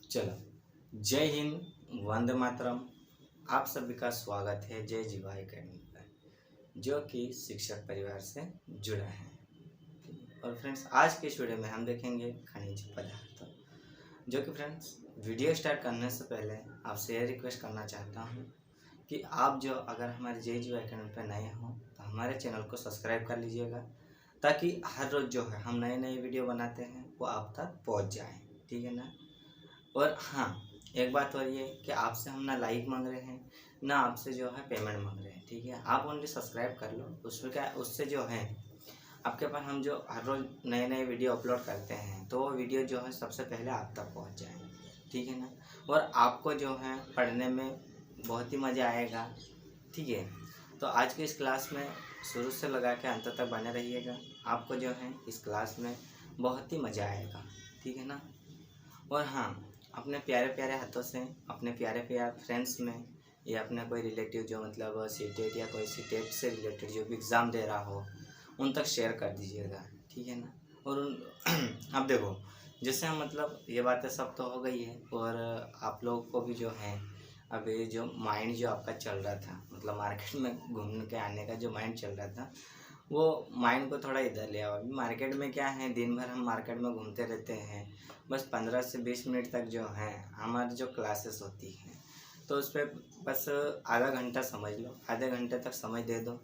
चलो, जय हिंद, वंदे मातरम। आप सभी का स्वागत है जय जीवा एकेडमी पर, जो कि शिक्षक परिवार से जुड़ा है। और फ्रेंड्स, आज के वीडियो में हम देखेंगे खनिज पदार्थ। जो कि फ्रेंड्स, वीडियो स्टार्ट करने से पहले आपसे यह रिक्वेस्ट करना चाहता हूँ कि आप जो अगर हमारे जय जीवा एकेडमी पर नए हों तो हमारे चैनल को सब्सक्राइब कर लीजिएगा, ताकि हर रोज़ जो है हम नए नए वीडियो बनाते हैं वो आप तक पहुँच जाए। ठीक है ना। और हाँ, एक बात और ये कि आपसे हम ना लाइक मांग रहे हैं, ना आपसे जो है पेमेंट मांग रहे हैं। ठीक है, आप ओनली सब्सक्राइब कर लो। उसमें क्या, उससे जो है आपके पास हम जो हर रोज़ नए नए वीडियो अपलोड करते हैं तो वो वीडियो जो है सबसे पहले आप तक पहुंच जाए। ठीक है ना। और आपको जो है पढ़ने में बहुत ही मज़ा आएगा। ठीक है, तो आज की इस क्लास में शुरू से लगा के अंत तक बने रहिएगा। आपको जो है इस क्लास में बहुत ही मज़ा आएगा। ठीक है ना। और हाँ, अपने प्यारे प्यारे हाथों से अपने प्यारे प्यारे फ्रेंड्स में या अपने कोई रिलेटिव जो मतलब सीटेट या कोई सीटेट से रिलेटेड जो भी एग्ज़ाम दे रहा हो उन तक शेयर कर दीजिएगा। ठीक है ना। और अब देखो, जैसे हम मतलब ये बातें सब तो हो गई है, और आप लोगों को भी जो है अभी जो माइंड जो आपका चल रहा था, मतलब मार्केट में घूमने के आने का जो माइंड चल रहा था, वो माइंड को थोड़ा इधर ले आओ। अभी मार्केट में क्या है, दिन भर हम मार्केट में घूमते रहते हैं। बस 15 से 20 मिनट तक जो है हमारी जो क्लासेस होती हैं, तो उस पर बस आधा घंटा समझ लो, आधे घंटे तक समय दे दो,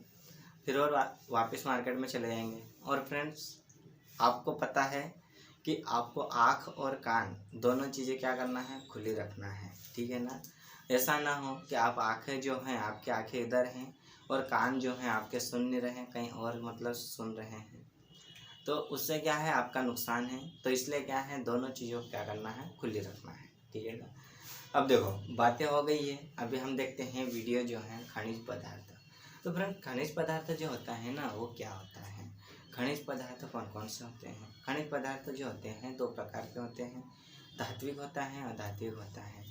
फिर और वापस मार्केट में चले जाएंगे। और फ्रेंड्स, आपको पता है कि आपको आँख और कान दोनों चीज़ें क्या करना है, खुली रखना है। ठीक है ना। ऐसा ना हो कि आप आँखें जो हैं, आपकी आँखें इधर हैं और कान जो हैं आपके सुन नहीं रहे हैं, कहीं और मतलब सुन रहे हैं, तो उससे क्या है, आपका नुकसान है। तो इसलिए क्या है, दोनों चीज़ों को क्या करना है, खुली रखना है। ठीक है ना। अब देखो, बातें हो गई है, अभी हम देखते हैं वीडियो जो है खनिज पदार्थ। तो फ्रेंड, खनिज पदार्थ जो होता है ना, वो क्या होता है, खनिज पदार्थ कौन कौन से होते हैं। खनिज पदार्थ जो होते हैं दो प्रकार के होते हैं, धात्विक होता है, अधात्विक होता है।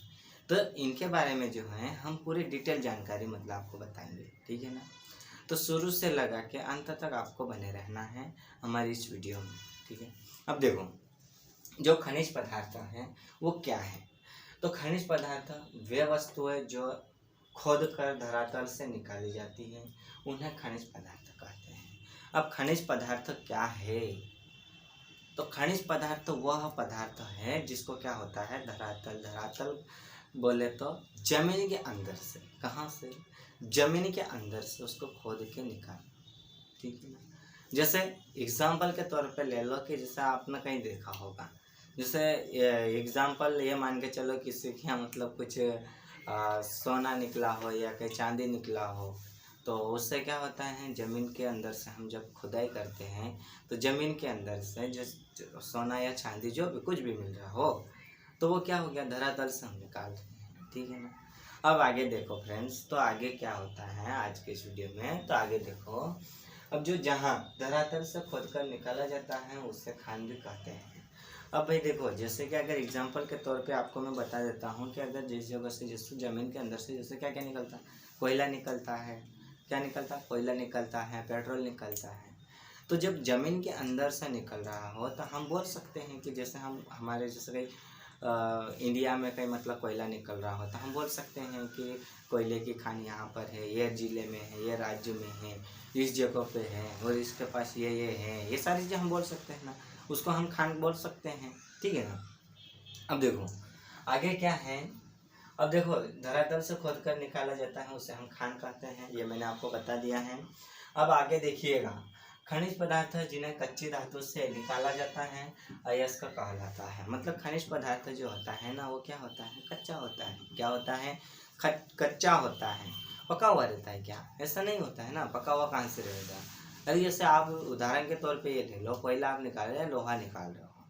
तो इनके बारे में जो है हम पूरी डिटेल जानकारी मतलब आपको बताएंगे। ठीक है ना। तो शुरू से लगा के अंत तक आपको बने रहना है हमारी इस वीडियो में। ठीक है। अब देखो, जो खनिज पदार्थ हैं वो क्या है। तो खनिज पदार्थ वे वस्तुएं जो खोद कर धरातल से निकाली जाती हैं, उन्हें खनिज पदार्थ कहते हैं। अब खनिज पदार्थ क्या है, तो खनिज पदार्थ वह पदार्थ है जिसको क्या होता है, धरातल बोले तो जमीन के अंदर से, कहाँ से, जमीन के अंदर से उसको खोद के निकाल। ठीक है ना। जैसे एग्जाम्पल के तौर पे ले लो कि जैसे आपने कहीं देखा होगा, जैसे एग्जाम्पल ये मान के चलो किसी के यहाँ मतलब कुछ सोना निकला हो या कहीं चांदी निकला हो, तो उससे क्या होता है, ज़मीन के अंदर से हम जब खुदाई करते हैं तो ज़मीन के अंदर से जो सोना या चांदी जो भी कुछ भी मिल रहा हो, तो वो क्या हो गया, धरातल से हम निकाल रहे हैं। ठीक है ना। अब आगे देखो फ्रेंड्स, तो आगे क्या होता है आज के इस वीडियो में, तो आगे देखो। अब जो जहाँ धरातल से खोद कर निकाला जाता है उससे खान भी कहते हैं। अब भाई देखो, जैसे कि अगर एग्जांपल के तौर पे आपको मैं बता देता हूँ कि अगर जिस जगह से, जैसे ज़मीन के अंदर से जैसे क्या क्या निकलता है, कोयला निकलता है, क्या निकलता है, कोयला निकलता है, पेट्रोल निकलता है। तो जब ज़मीन के अंदर से निकल रहा हो तो हम बोल सकते हैं कि जैसे हम हमारे जैसे कहीं इंडिया में कहीं मतलब कोयला निकल रहा हो तो हम बोल सकते हैं कि कोयले की खान यहाँ पर है, ये ज़िले में है, ये राज्य में है, इस जगह पे है, और इसके पास ये है, ये सारी चीज़ें हम बोल सकते हैं ना, उसको हम खान बोल सकते हैं। ठीक है ना। अब देखो आगे क्या है। अब देखो, धरातल से खोद कर निकाला जाता है उसे हम खान कहते हैं, ये मैंने आपको बता दिया है। अब आगे देखिएगा, खनिज पदार्थ जिन्हें कच्ची धातु से निकाला जाता है अयस्क कहलाता है। मतलब खनिज पदार्थ जो होता है ना, वो क्या होता है, कच्चा होता है। क्या होता है, कच्चा होता है। पका हुआ रहता है क्या, ऐसा नहीं होता है ना, पका हुआ कहाँ से रहेगा। अरे जैसे आप उदाहरण के तौर पे ये ले लो, कोयला आप निकाल रहे हैं, लोहा निकाल रहे हो,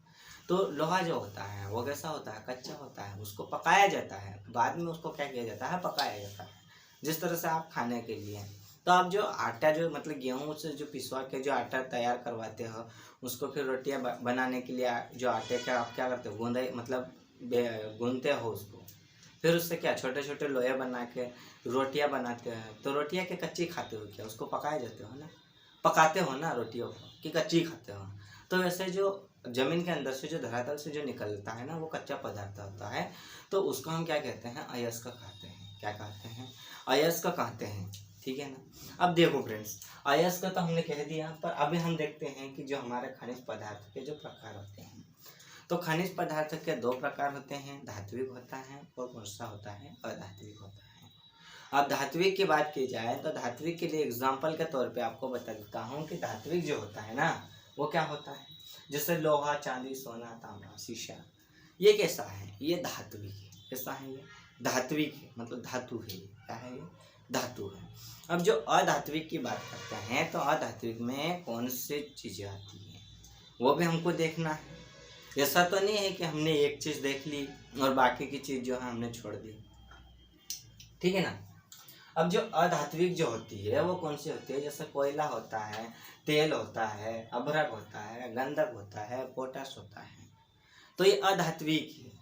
तो लोहा जो होता है वो कैसा होता है, कच्चा होता है, उसको पकाया जाता है, बाद में उसको क्या किया जाता है, पकाया जाता है। जिस तरह से आप खाने के लिए, तो आप जो आटा जो मतलब गेहूं से जो पिसवा के जो आटा तैयार करवाते हो, उसको फिर रोटियां बनाने के लिए जो आटे का आप क्या करते हो, गूंदाई मतलब गूंदते हो उसको, फिर उससे क्या छोटे छोटे लोहे बना के रोटियां बनाते हैं। तो रोटियां के कच्ची खाते हो क्या, उसको पकाए जाते हो ना, पकाते हो ना रोटियों को, कि कच्ची खाते हो। तो वैसे जो जमीन के अंदर से जो धरातल से जो निकलता है ना वो कच्चा पदार्थ होता है, तो उसको हम क्या कहते हैं, अयस्क कहते हैं। क्या कहते हैं, अयस्क कहते हैं। ठीक है ना। अब देखो फ्रेंड्स, अयस्क तो हमने कह दिया, पर अभी हम देखते हैं कि जो हमारे खनिज पदार्थ के जो प्रकार होते हैं, तो खनिज पदार्थ के दो प्रकार होते हैं, धात्विक होता है और कौन सा होता है, अधात्विक होता है। अब धात्विक की बात की जाए तो धात्विक के लिए एग्जाम्पल के तौर पे आपको बता देता हूँ कि धात्विक जो होता है ना वो क्या होता है, जैसे लोहा, चांदी, सोना, तांबा, शीशा, ये कैसा है, ये धात्विक है। कैसा है ये, धात्विक है, मतलब धातु है। ये क्या है, ये धातु है। अब जो अधात्विक की बात करते हैं तो अधात्विक में कौन सी चीज़ें आती हैं वो भी हमको देखना है। ऐसा तो नहीं है कि हमने एक चीज़ देख ली और बाकी की चीज़ जो है हमने छोड़ दी। ठीक है ना। अब जो अधात्विक जो होती है वो कौन सी होती है, जैसे कोयला होता है, तेल होता है, अभ्रक होता है, गंधक होता है, पोटाश होता है, तो ये अधात्विक है।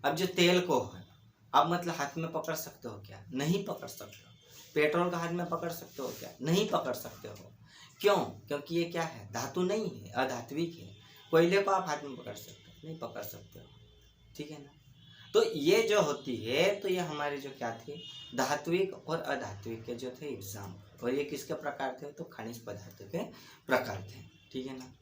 अब जो तेल को है, आप मतलब हाथ में पकड़ सकते हो क्या, नहीं पकड़ सकते हो। पेट्रोल का हाथ में पकड़ सकते हो क्या, नहीं पकड़ सकते हो। क्यों, क्योंकि ये क्या है, धातु नहीं है, अधात्विक है। कोयले को आप हाथ में पकड़ सकते हो, नहीं पकड़ सकते हो। ठीक है ना। तो ये जो होती है, तो ये हमारे जो क्या थे, धात्विक और अधात्विक के जो थे एग्जाम, और ये किसके प्रकार थे, तो खनिज पदार्थ के प्रकार थे। ठीक है ना।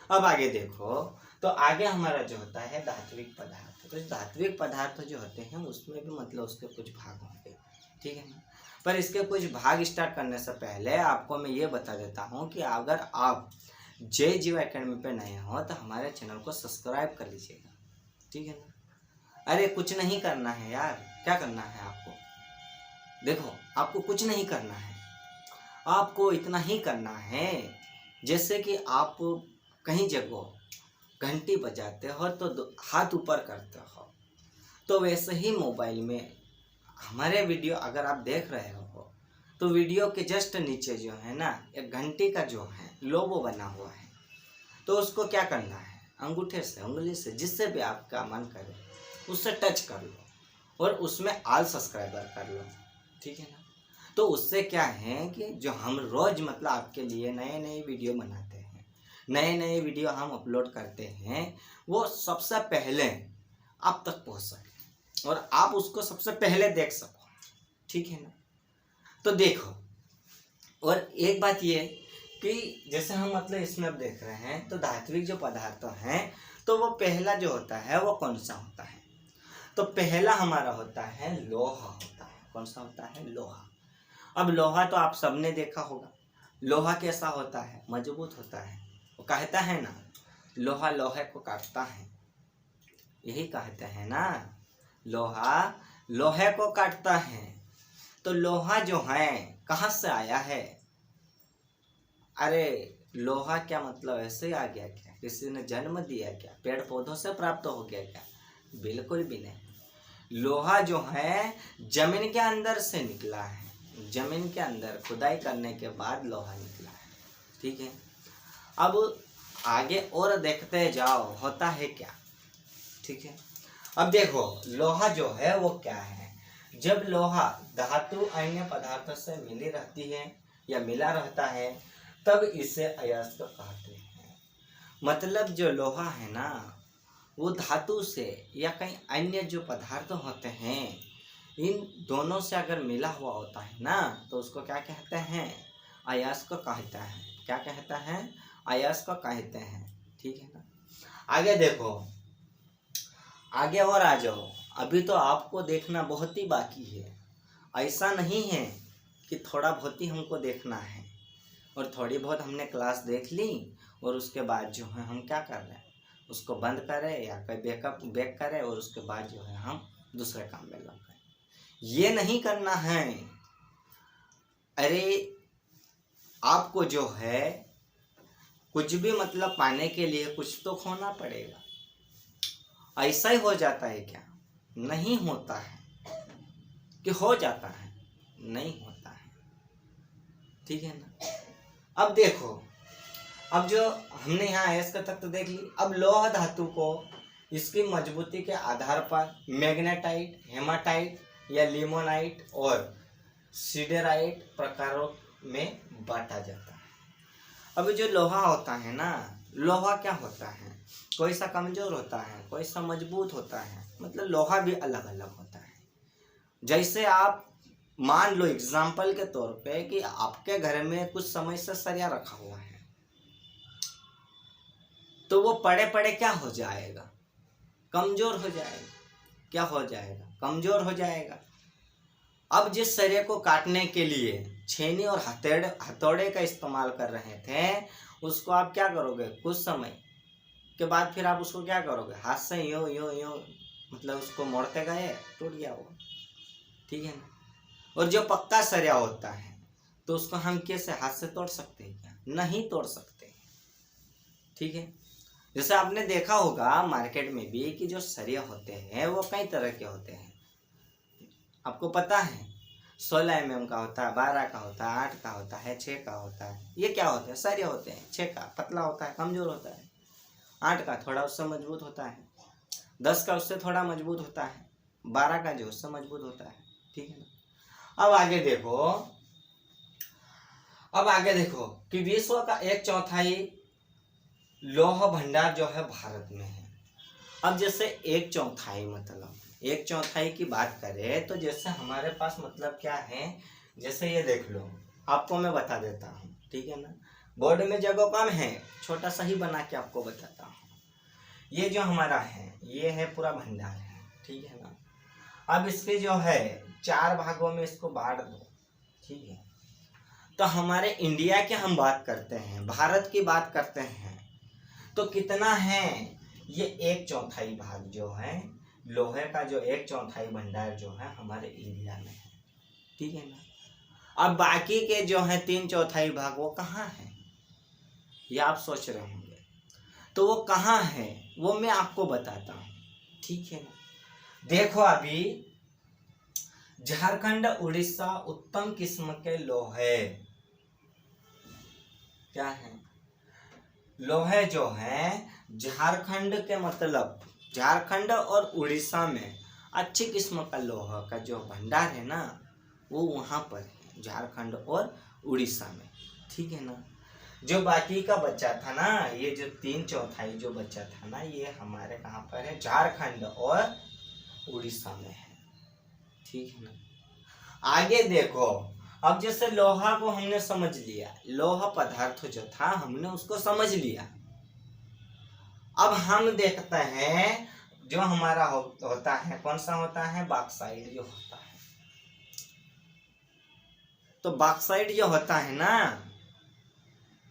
अब आगे देखो, तो आगे हमारा जो होता है धात्विक पदार्थ, तो धात्विक पदार्थ जो होते हैं उसमें भी मतलब उसके कुछ भाग होंगे। ठीक है ना। पर इसके कुछ भाग स्टार्ट करने से पहले आपको मैं ये बता देता हूँ कि अगर आप जय जीव एकेडमी पे नए हो तो हमारे चैनल को सब्सक्राइब कर लीजिएगा। ठीक है ना। अरे कुछ नहीं करना है यार, क्या करना है आपको, देखो आपको कुछ नहीं करना है, आपको इतना ही करना है, जैसे कि आप कहीं जगह घंटी बजाते हो तो हाथ ऊपर करते हो, तो वैसे ही मोबाइल में हमारे वीडियो अगर आप देख रहे हो तो वीडियो के जस्ट नीचे जो है ना एक घंटी का जो है लोगो बना हुआ है, तो उसको क्या करना है, अंगूठे से, उंगली से, जिससे भी आपका मन करे उससे टच कर लो और उसमें ऑल सब्सक्राइबर कर लो। ठीक है ना। तो उससे क्या है कि जो हम रोज़ मतलब आपके लिए नए नए वीडियो बनाते हैं, नए नए वीडियो हम अपलोड करते हैं, वो सबसे पहले आप तक पहुंच सके और आप उसको सबसे पहले देख सको। ठीक है ना। तो देखो, और एक बात ये कि जैसे हम मतलब इसमें अब देख रहे हैं तो धात्विक जो पदार्थ हैं तो वो पहला जो होता है वो कौन सा होता है, तो पहला हमारा होता है लोहा होता है। कौन सा होता है, लोहा। अब लोहा तो आप सबने देखा होगा, लोहा कैसा होता है, मजबूत होता है। वो कहता है ना, लोहा लोहे को काटता है, यही कहते हैं ना, लोहा लोहे को काटता है। तो लोहा जो है कहाँ से आया है, अरे लोहा क्या मतलब ऐसे ही आ गया क्या, किसी ने जन्म दिया क्या, पेड़ पौधों से प्राप्त हो गया क्या, बिल्कुल भी नहीं। लोहा जो है जमीन के अंदर से निकला है, जमीन के अंदर खुदाई करने के बाद लोहा निकला है। ठीक है। अब आगे और देखते जाओ होता है क्या। ठीक है। अब देखो लोहा जो है वो क्या है, जब लोहा धातु अन्य पदार्थों से मिली रहती है या मिला रहता है तब इसे अयस्क कहते हैं। मतलब जो लोहा है ना वो धातु से या कहीं अन्य जो पदार्थ होते हैं इन दोनों से अगर मिला हुआ होता है ना तो उसको क्या कहते हैं, अयस्क कहता है। क्या कहता है, अयस्क कहते हैं। ठीक है ना। आगे देखो, आगे और आ जाओ, अभी तो आपको देखना बहुत ही बाकी है। ऐसा नहीं है कि थोड़ा बहुत ही हमको देखना है और थोड़ी बहुत हमने क्लास देख ली और उसके बाद जो है हम क्या कर रहे हैं, उसको बंद करें या कोई बैक करें और उसके बाद जो है हम दूसरे काम में लग गए। ये नहीं करना है। अरे आपको जो है कुछ भी मतलब पाने के लिए कुछ तो खोना पड़ेगा। ऐसा ही हो जाता है क्या, नहीं होता है, कि हो जाता है, नहीं होता है। ठीक है ना। अब देखो, अब जो हमने यहाँ अयस्क तत्व देख ली, अब लौह धातु को इसकी मजबूती के आधार पर मैग्नेटाइट, हेमाटाइट या लिमोनाइट और सिडेराइट प्रकारों में बांटा जाता है। अब जो लोहा होता है ना, लोहा क्या होता है, कोई सा कमजोर होता है, कोई सा मजबूत होता है, मतलब लोहा भी अलग अलग होता है। जैसे आप मान लो एग्जाम्पल के तौर पे कि आपके घर में कुछ समय से सरिया रखा हुआ है, तो वो पड़े पड़े क्या हो जाएगा, कमजोर हो जाएगा। क्या हो जाएगा, कमजोर हो जाएगा। अब जिस सरिये को काटने के लिए छेनी और हथौड़े का इस्तेमाल कर रहे थे, उसको आप क्या करोगे, कुछ समय के बाद फिर आप उसको क्या करोगे, हाथ से यो यो यो मतलब उसको मोड़ते गए, टूट गया वो, ठीक है ना। और जो पक्का सरिया होता है तो उसको हम कैसे हाथ से तोड़ सकते हैं क्या, नहीं तोड़ सकते, ठीक है। जैसे आपने देखा होगा मार्केट में भी कि जो सरिया होते हैं वो कई तरह के होते हैं, आपको पता है 16 mm का होता है, 12 का होता है, 8 का होता है, 6 का होता है। ये क्या होते हैं, सरिया होते हैं। 6 का पतला होता है, कमजोर होता है, 8 का थोड़ा उससे मजबूत होता है, 10 का उससे थोड़ा मजबूत होता है, 12 का जो उससे मजबूत होता है, ठीक है ना। अब आगे देखो कि विश्व का 1/4 लौह भंडार जो है भारत में है। अब जैसे 1/4 मतलब 1/4 की बात करें तो जैसे हमारे पास मतलब क्या है, जैसे ये देख लो, आपको मैं बता देता हूँ, ठीक है ना। बोर्ड में जगह कम है, छोटा सा ही बना के आपको बताता हूँ। ये जो हमारा है ये है पूरा भंडार है, ठीक है ना। अब इसके जो है 4 भागों में इसको बांट दो, ठीक है। तो हमारे इंडिया की हम बात करते हैं, भारत की बात करते हैं, तो कितना है, ये 1/4 भाग जो है लोहे का, जो 1/4 भंडार जो है हमारे इंडिया में है, ठीक है ना। अब बाकी के जो है 3/4 भाग वो कहाँ है, ये आप सोच रहे होंगे। तो वो कहाँ है वो मैं आपको बताता हूँ, ठीक है ना। देखो अभी झारखंड, उड़ीसा उत्तम किस्म के लोहे क्या है, लोहे जो है झारखंड के, मतलब झारखंड और उड़ीसा में अच्छी किस्म का लोहा का जो भंडार है ना वो वहाँ पर है, झारखंड और उड़ीसा में, ठीक है ना। जो बाकी का बच्चा था ना, ये जो 3/4 जो बच्चा था ना, ये हमारे कहाँ पर है, झारखंड और उड़ीसा में है, ठीक है ना। आगे देखो, अब जैसे लोहा को हमने समझ लिया, लोहा पदार्थ जो था हमने उसको समझ लिया। अब हम देखते हैं जो हमारा होता है, कौन सा होता है, बॉक्साइट जो होता है। तो बॉक्साइट जो होता है ना,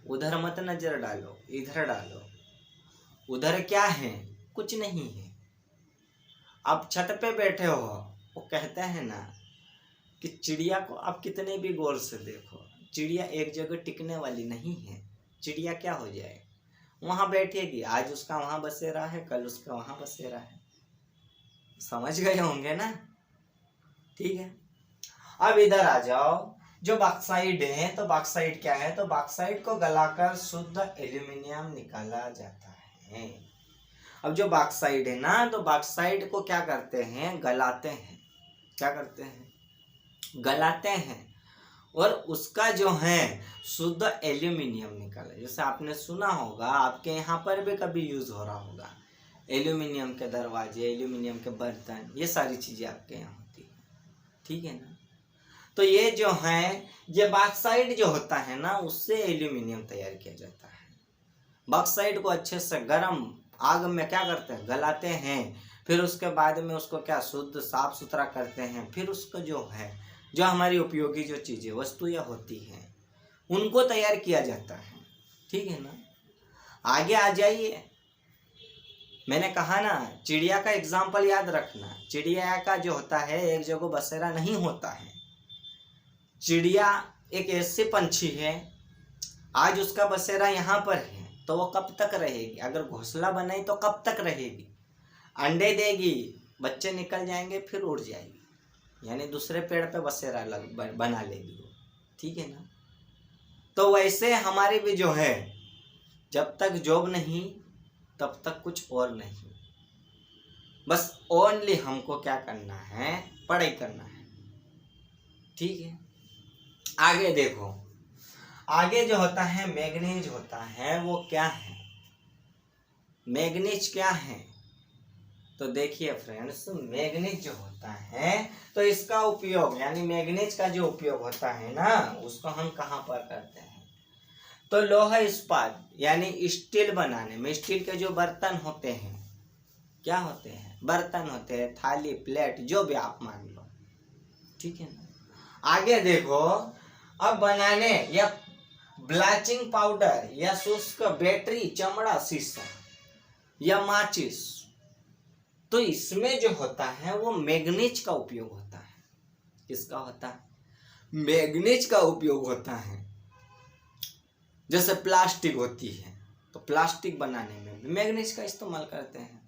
उधर मत नजर डालो, इधर डालो। उधर क्या है, कुछ नहीं है। आप छत पे बैठे हो, वो कहते हैं ना कि चिड़िया को आप कितने भी गौर से देखो, चिड़िया एक जगह टिकने वाली नहीं है। चिड़िया क्या हो जाए, वहां बैठेगी, आज उसका वहां बसेरा है, कल उसका वहां बसेरा है, समझ गए होंगे ना, ठीक है। अब इधर आ जाओ, जो बॉक्साइट है, तो बॉक्साइट क्या है, तो बॉक्साइट को गलाकर शुद्ध एल्यूमिनियम निकाला जाता है। अब जो बॉक्साइट है ना, तो बॉक्साइट को क्या करते हैं, गलाते हैं। क्या करते हैं, गलाते हैं, और उसका जो है शुद्ध एल्यूमिनियम निकाला। जैसे आपने सुना होगा, आपके यहाँ पर भी कभी यूज हो रहा होगा, एल्यूमिनियम के दरवाजे, एल्यूमिनियम के बर्तन, ये सारी चीजें आपके यहाँ होती है, ठीक है ना। तो ये जो है, ये बॉक्साइट जो होता है ना, उससे एल्यूमिनियम तैयार किया जाता है। बॉक्साइट को अच्छे से गर्म आग में क्या करते हैं, गलाते हैं, फिर उसके बाद में उसको क्या शुद्ध साफ सुथरा करते हैं, फिर उसको जो है, जो हमारी उपयोगी जो चीजें वस्तुएं होती हैं उनको तैयार किया जाता है, ठीक है ना। आगे आ जाइए, मैंने कहा ना, चिड़िया का एग्जाम्पल याद रखना। चिड़िया का जो होता है एक जगह बसेरा नहीं होता है। चिड़िया एक ऐसे पंछी है, आज उसका बसेरा यहाँ पर है, तो वो कब तक रहेगी, अगर घोंसला बनाई तो कब तक रहेगी, अंडे देगी, बच्चे निकल जाएंगे, फिर उड़ जाएगी, यानी दूसरे पेड़ पे बसेरा बना लेगी वो, ठीक है ना। तो वैसे हमारी भी जो है, जब तक जॉब नहीं तब तक कुछ और नहीं, बस ओनली हमको क्या करना है, पढ़ाई करना है, ठीक है। आगे देखो, आगे जो होता है मैग्नीज होता है, वो क्या है, मैग्नीज क्या है? तो देखिए फ्रेंड्स, मैग्नीज जो होता है तो इसका उपयोग यानी मैग्नीज का जो उपयोग होता है ना, उसको हम कहाँ पर करते हैं? तो लोहा इस्पात यानी स्टील बनाने में, स्टील के जो बर्तन होते हैं, क्या होते हैं? बर्तन होते हैं, थाली, प्लेट, जो भी आप मान लो, ठीक है ना। आगे देखो, अब बनाने या ब्लीचिंग पाउडर या शुष्क बैटरी, चमड़ा, शीशा या माचिस, तो इसमें जो होता है वो मैग्नीज का उपयोग होता है। किसका होता है? मैग्नीज का उपयोग होता है। जैसे प्लास्टिक होती है तो प्लास्टिक बनाने में भी मैग्नीज का इस्तेमाल करते हैं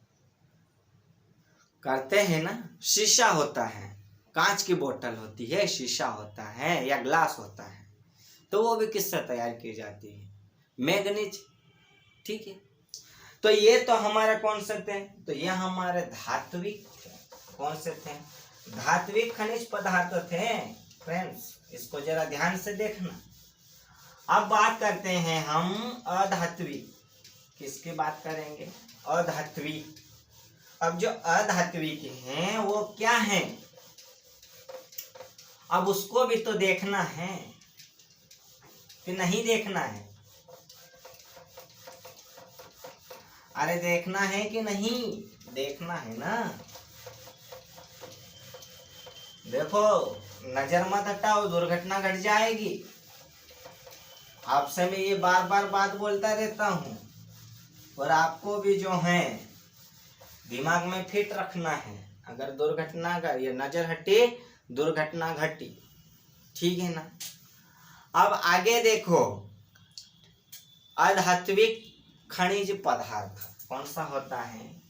ना। शीशा होता है, कांच की बोतल होती है, शीशा होता है या ग्लास होता है, तो वो भी किससे तैयार की जाती है? मैग्नीज, ठीक है। तो ये तो हमारे कौन से थे? तो ये हमारे धात्विक, कौन से थे? धात्विक खनिज पदार्थ थे फ्रेंड्स, इसको जरा ध्यान से देखना। अब बात करते हैं हम अधात्विक। किसकी बात करेंगे? अधात्विक। अब जो अधात्विक हैं वो क्या हैं? अब उसको भी तो देखना है कि नहीं देखना है? अरे देखना है कि नहीं? देखना है ना। देखो, नजर मत हटाओ, दुर्घटना घट जाएगी। आपसे मैं ये बार बार बात बोलता रहता हूँ, और आपको भी जो है दिमाग में फिट रखना है। अगर दुर्घटना का ये नजर हटी, दुर्घटना घटी, ठीक है ना। अब आगे देखो, अधात्विक खनिज पदार्थ कौन सा होता है?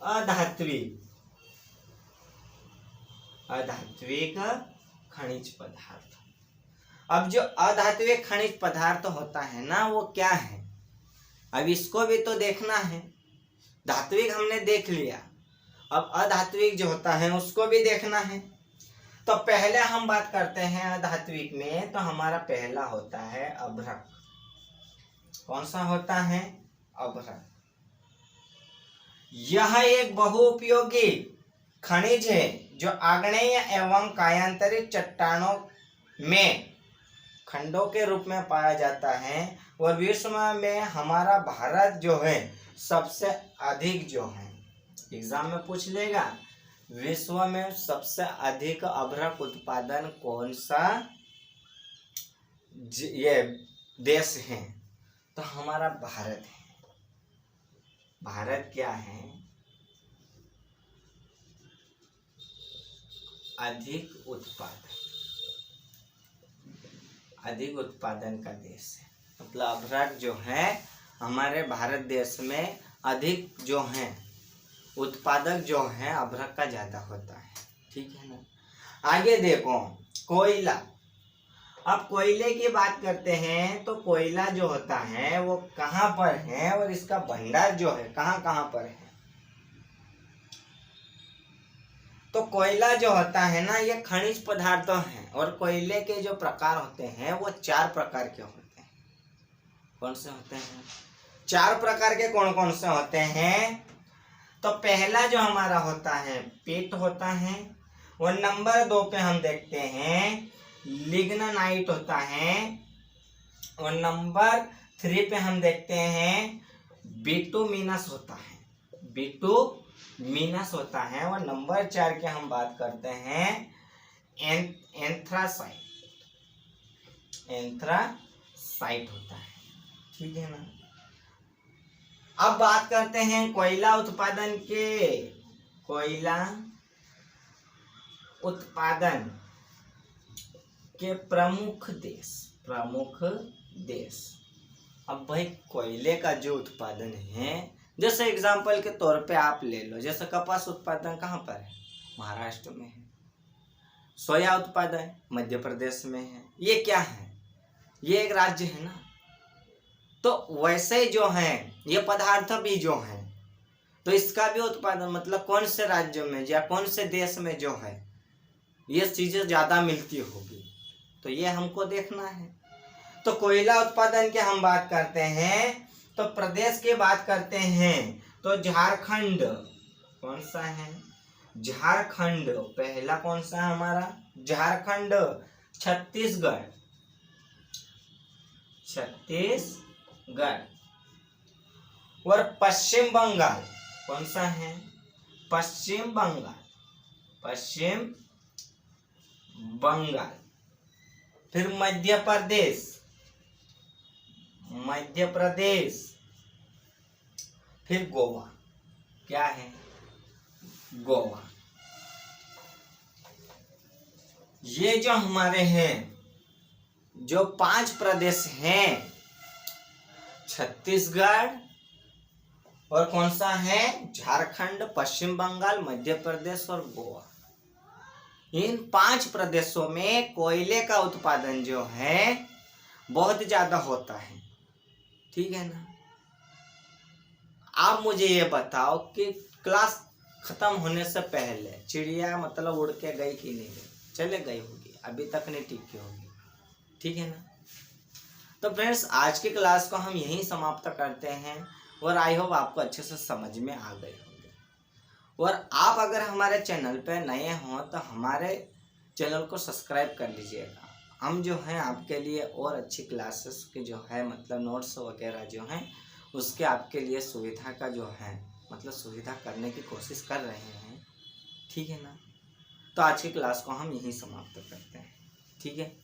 अधात्विक खनिज पदार्थ। अब जो अधात्विक खनिज पदार्थ होता है ना, वो क्या है? अब इसको भी तो देखना है। धात्विक हमने देख लिया, अब अधात्विक जो होता है उसको भी देखना है। तो पहले हम बात करते हैं अधात्विक में, तो हमारा पहला होता है अभ्रक। कौन सा होता है? अभ्रक। यह एक बहुउपयोगी खनिज है जो आग्नेय एवं कायांतरित चट्टानों में खंडों के रूप में पाया जाता है, और विश्व में हमारा भारत जो है सबसे अधिक जो है, एग्जाम में पूछ लेगा, विश्व में सबसे अधिक अभ्रक उत्पादन कौन सा ये देश है? तो हमारा भारत है। भारत क्या है? अधिक उत्पादन का देश है। मतलब अभ्रक जो है हमारे भारत देश में अधिक जो है उत्पादक जो है अभ्रक का ज्यादा होता है, ठीक है ना। आगे देखो, कोयला। अब कोयले की बात करते हैं तो कोयला जो होता है वो कहाँ पर है, और इसका भंडार जो है कहाँ कहाँ पर है? तो कोयला जो होता है ना, ये खनिज पदार्थ है, और कोयले के जो प्रकार होते हैं वो 4 प्रकार के होते हैं। कौन से होते हैं? 4 प्रकार के कौन कौन से होते हैं? तो पहला जो हमारा होता है पिट होता है, और नंबर 2 पे हम देखते हैं लिग्नाइट होता है, और नंबर 3 पे हम देखते हैं बिटुमिनस होता है, और नंबर 4 के हम बात करते हैं एंथ्रासाइट होता है, ठीक है ना। अब बात करते हैं कोयला उत्पादन के प्रमुख देश। अब भाई कोयले का जो उत्पादन है, जैसे एग्जांपल के तौर पे आप ले लो, जैसे कपास उत्पादन कहाँ पर है? महाराष्ट्र में है। सोया उत्पादन मध्य प्रदेश में है। ये क्या है? ये एक राज्य है ना। तो वैसे जो है ये पदार्थ भी जो है, तो इसका भी उत्पादन मतलब कौन से राज्य में या कौन से देश में जो है ये चीजें ज्यादा मिलती होगी, तो ये हमको देखना है। तो कोयला उत्पादन की हम बात करते हैं तो प्रदेश की बात करते हैं तो झारखंड कौन सा है, झारखंड पहला कौन सा है हमारा, झारखंड। छत्तीसगढ़, छत्तीसगढ़। और पश्चिम बंगाल कौन सा है, पश्चिम बंगाल, पश्चिम बंगाल। फिर मध्य प्रदेश, मध्य प्रदेश। फिर गोवा, क्या है, गोवा। ये जो हमारे हैं जो 5 प्रदेश हैं, छत्तीसगढ़ और कौन सा है, झारखंड, पश्चिम बंगाल, मध्य प्रदेश और गोवा। इन 5 प्रदेशों में कोयले का उत्पादन जो है बहुत ज्यादा होता है, ठीक है ना। आप मुझे ये बताओ कि क्लास खत्म होने से पहले चिड़िया मतलब उड़ के गई कि नहीं गई, चले गई होगी, अभी तक नहीं टिकी होगी, ठीक है ना। तो फ्रेंड्स आज की क्लास को हम यहीं समाप्त करते हैं और आई होप आपको अच्छे से समझ में आ गए होंगे। और आप अगर हमारे चैनल पे नए हों तो हमारे चैनल को सब्सक्राइब कर लीजिएगा। हम जो हैं आपके लिए और अच्छी क्लासेस के जो है मतलब नोट्स वगैरह जो हैं उसके आपके लिए सुविधा का जो है मतलब सुविधा करने की कोशिश कर रहे हैं, ठीक है ना। तो आज की क्लास को हम यहीं समाप्त करते हैं, ठीक है।